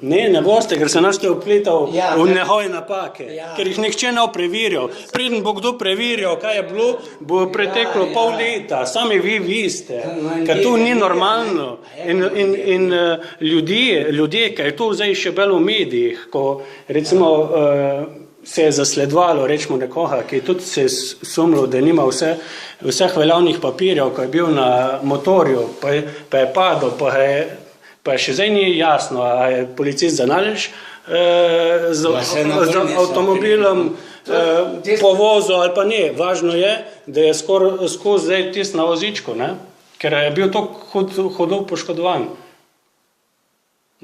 Ne boste, ker se nas te vpletal v njihove napake, ker jih nihče ne preverjal. Preden bo kdo preverjal, kaj je bilo, bo preteklo pol leta, sami vi ste, ker to ni normalno. In ljudje, ker je to zdaj še bolj v medijih, ko recimo se je zasledovalo, rečemo nekoga, ki tudi se je sumilo, da nima vseh veljavnih papirjev, ko je bil na motorju, pa je padel, pa še zdaj ni jasno, a je policist zanalež z avtomobilom povozil ali pa ne. Važno je, da je skozi zdaj tist na vozičku, ker je bil to hudo poškodovan.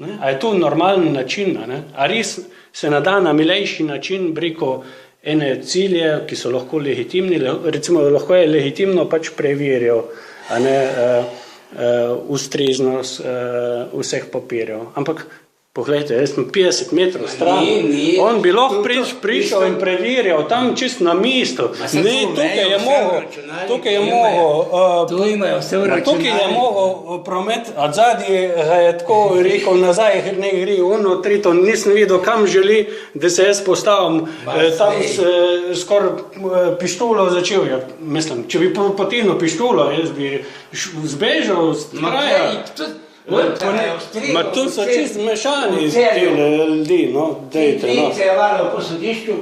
A je to normalen način? A res se nada na milejši način preko ene cilje, ki so lahko legitimni, recimo lahko je legitimno pač preverjal, ustreznost vseh papirjev. Ampak, poglejte, jaz sem 50 metrov stran, on bi lahko prišel in preverjal tam čisto na mestu. Ne, tukaj je mogel promet, od zadnji je tako rekel nazaj, ne gre, ono, trito, nisem videl, kam želi, da se jaz postavim, tam skoraj pištolo začel. Mislim, če bi potegnil pištolo, jaz bi zbežal z kraja. Ma tu so čisto mešani ti ljudi, no, dejte, no. Policija je varila po sodišču,